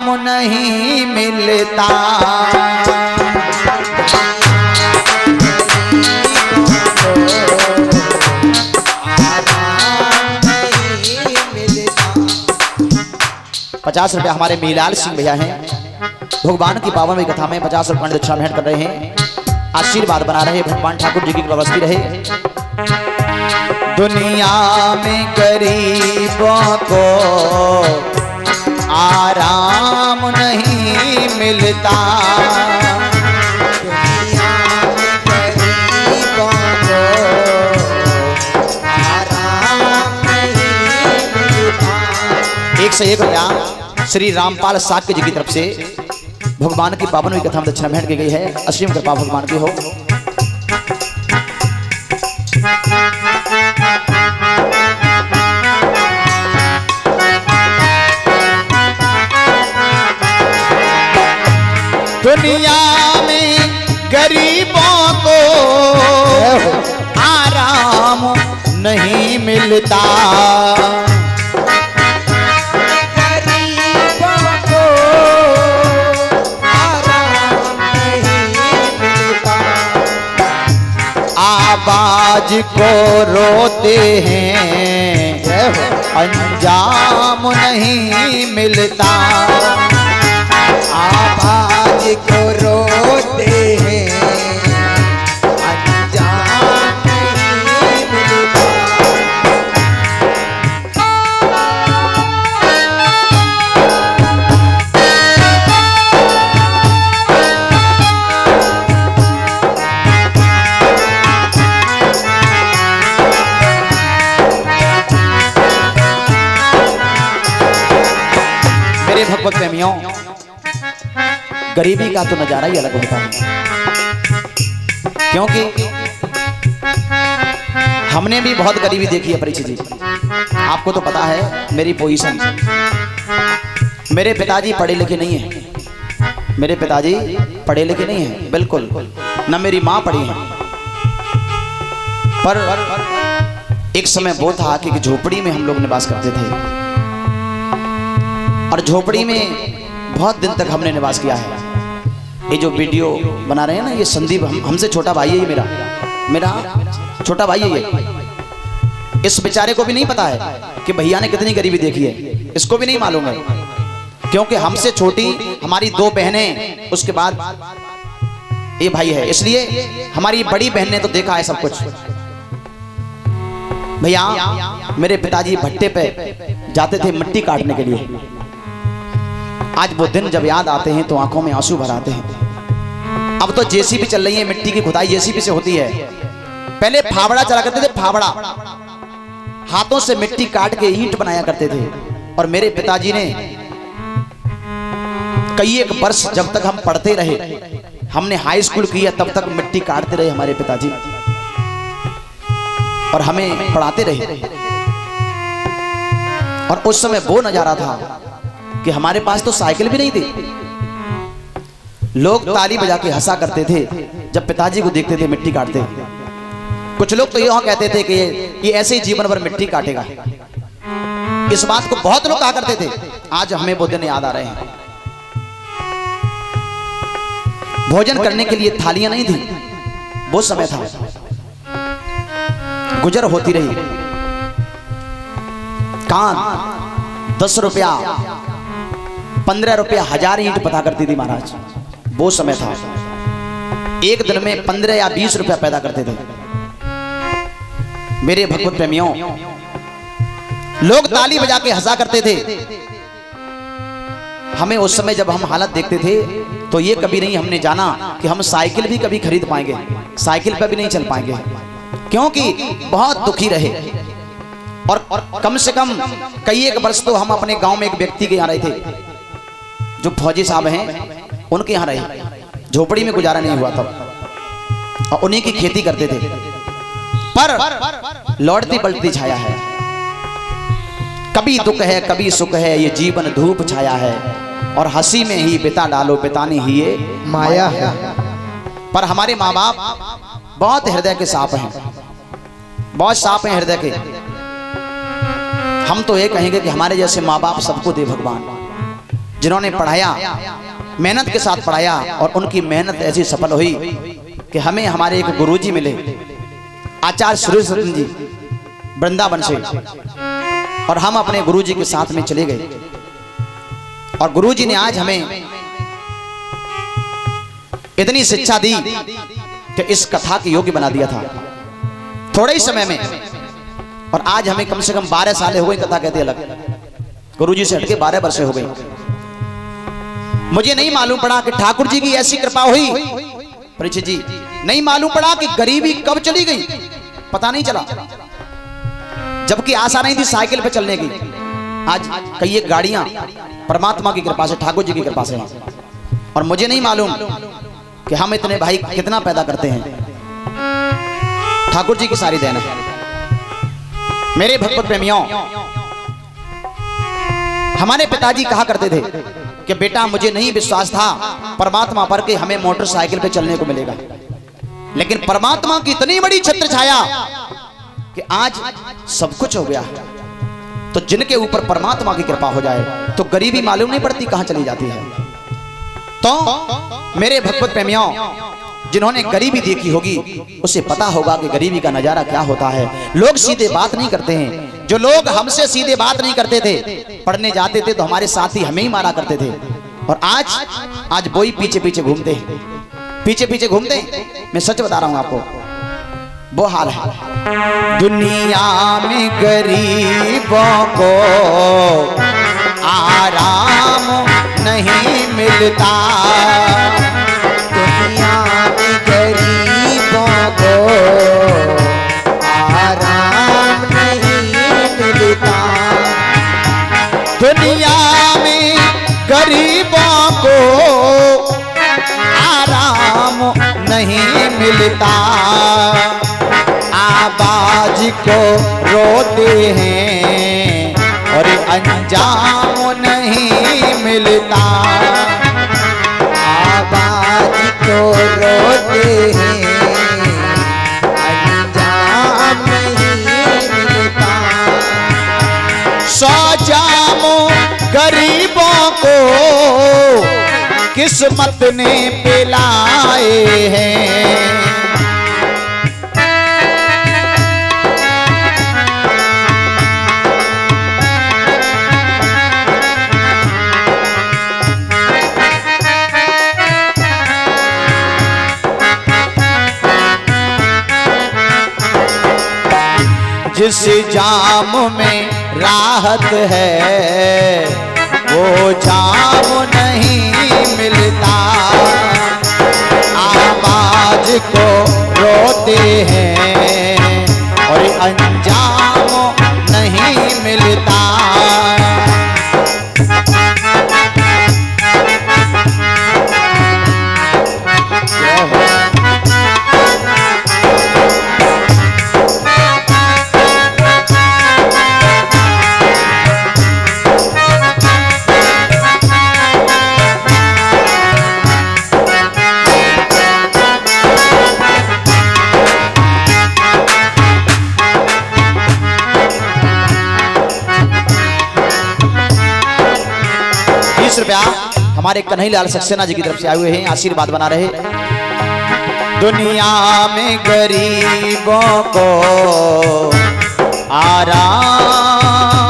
नहीं मिलता। ₹50 हमारे मीलाल सिंह भैया हैं। भगवान की पावन कथा में 50 रुपये दक्षिणा भेंट कर रहे हैं। आशीर्वाद बना रहे भगवान ठाकुर जी की व्यवस्था रहे। दुनिया में गरीबों को आराम नहीं मिलता। दुनिया में गरीबों को आराम नहीं मिलता। 101 रुपया श्री रामपाल साक्य जी की तरफ से भगवान की पावन हुई कथा में दक्षिणा भेंट की गई है। असीम कृपा भगवान की हो। दुनिया में गरीबों को आराम नहीं मिलता। गरीबों को आराम नहीं मिलता। आवाज को रोते हैं अंजाम नहीं मिलता। आवाज को रोते हैं अंजाम नहीं मिलता। मेरे भगवत प्रेमियों, गरीबी का तो नजारा ही अलग होता है, क्योंकि हमने भी बहुत गरीबी देखी है परीक्षित जी। आपको तो पता है मेरी पोजीशन। मेरे पिताजी पढ़े लिखे नहीं हैं। मेरे पिताजी पढ़े लिखे नहीं हैं बिल्कुल, न मेरी माँ पढ़ी है। पर एक समय वो था कि झोपड़ी में हम लोग निवास करते थे, और झोपड़ी में बहुत दिन तक हमने निवास किया है। ये जो वीडियो बना रहे हैं ना, ये संदीप हमसे छोटा भाई है। ये मेरा छोटा भाई है। ये इस बेचारे को भी नहीं पता है कि भैया ने कितनी गरीबी देखी है। इसको भी नहीं मालूम है, क्योंकि हमसे छोटी हमारी 2 बहनें, उसके बाद ये भाई है। इसलिए हमारी बड़ी बहन ने तो देखा है सब कुछ। भैया मेरे पिताजी भट्टे पे जाते थे मिट्टी काटने के लिए। आज वो दिन जब याद आते हैं तो आंखों में आंसू भर आते हैं। अब तो जेसीबी चल रही है, मिट्टी की खुदाई जेसीबी से होती है। पहले फावड़ा चला करते थे। फावड़ा हाथों से मिट्टी काट के ईंट बनाया करते थे। और मेरे पिताजी ने कई एक वर्ष, जब तक हम पढ़ते रहे, हमने हाई स्कूल किया, तब तक मिट्टी काटते रहे हमारे पिताजी, और हमें पढ़ाते रहे। और उस समय वो नजारा था कि हमारे पास तो साइकिल भी नहीं थी। लोग ताली बजा के हंसा करते थे जब पिताजी को देखते थे मिट्टी काटते। कुछ लोग तो यह कहते थे कि ये ऐसे ही जीवन भर मिट्टी काटेगा। इस बात को बहुत लोग कहा करते थे। आज हमें वो दिन याद आ रहे हैं। भोजन करने के लिए थालियां नहीं थी। वो समय था, गुजर होती रही। कान 10 रुपया, 15 रुपया, 1000 ईंट पता करती थी महाराज। वो समय था। एक दिन में 15 या 20 रुपया पैदा करते थे। मेरे भगवत प्रेमियों, लोग ताली बजा के हंसा करते थे। हमें उस समय जब हम हालत देखते थे तो ये कभी नहीं हमने जाना कि हम साइकिल भी कभी खरीद पाएंगे, साइकिल पर भी नहीं चल पाएंगे, क्योंकि बहुत दुखी रहे। और कम से कम कई एक वर्ष तो हम अपने गांव में एक व्यक्ति के यहाँ रहे थे, जो फौजी साहब हैं, उनके यहाँ रहे। झोपड़ी में गुजारा नहीं हुआ तब, और उन्हीं की खेती करते थे। पर लौटती पलटती छाया है। कभी दुख है कभी सुख है, ये जीवन धूप छाया है। और हंसी में ही बिता डालो, बितानी ही ये माया है। पर हमारे माँ बाप बहुत हृदय के साफ हैं, बहुत साफ हैं हृदय के। हम तो ये कहेंगे कि हमारे जैसे माँ बाप सबको दे भगवान। जिन्होंने पढ़ाया, मेहनत के साथ पढ़ाया और उनकी मेहनत ऐसी सफल हुई कि हमें हमारे एक गुरुजी मिले, आचार्य सुरेश रतन जी वृंदावन से, और हम अपने गुरुजी के साथ में चले गए। और गुरुजी ने आज हमें इतनी शिक्षा दी कि इस कथा के योग्य बना दिया था थोड़े ही समय में। और आज हमें कम से कम 12 साल हो गए कथा कहते अलग, गुरुजी से हटके 12 वर्ष हो गए। मुझे नहीं मालूम पड़ा कि ठाकुर जी की ऐसी कृपा हुई, परीक्षित जी, नहीं मालूम पड़ा कि गरीबी कब चली गई, पता नहीं चला। जबकि आशा नहीं थी साइकिल पे चलने की, आज कई एक गाड़ियां परमात्मा की कृपा से, ठाकुर जी की कृपा से। और मुझे नहीं मालूम कि हम इतने भाई कितना पैदा करते हैं, ठाकुर जी की सारी देन है। मेरे भक्त प्रेमियों, हमारे पिताजी कहा करते थे कि बेटा मुझे नहीं विश्वास था परमात्मा पर कि हमें मोटरसाइकिल पे चलने को मिलेगा, लेकिन परमात्मा की इतनी बड़ी छत्र छाया कि आज सब कुछ हो गया। तो जिनके ऊपर परमात्मा की कृपा हो जाए तो गरीबी मालूम नहीं पड़ती कहां चली जाती है। तो मेरे भक्त प्रेमियों, जिन्होंने गरीबी देखी होगी उसे पता होगा कि गरीबी का नजारा क्या होता है। लोग सीधे बात नहीं करते हैं, जो लोग हमसे सीधे बात नहीं करते थे, पढ़ने जाते थे तो हमारे साथी हमें ही मारा करते थे। और आज वही पीछे पीछे घूमते हैं, पीछे पीछे घूमते हैं। मैं सच बता रहा हूं आपको, वो हाल है। दुनिया में गरीबों को आराम नहीं मिलता, दुनिया में गरीबों को आराम नहीं मिलता, दुनिया में गरीबों को आराम नहीं मिलता। आबाज को रोते हैं और अंजाम नहीं मिलता, आबाज को रोते हैं अंजाम नहीं मिलता। 100 जाम गरीबों को किस्मत ने पिलाए हैं, जिस जाम में राहत है वो जाम नहीं मिलता, आवाज को रोते हैं और अंजाम नहीं मिलता। हमारे कन्हैयालाल सक्सेना जी की तरफ से आए हुए हैं, आशीर्वाद बना रहे। दुनिया में गरीबों को आराम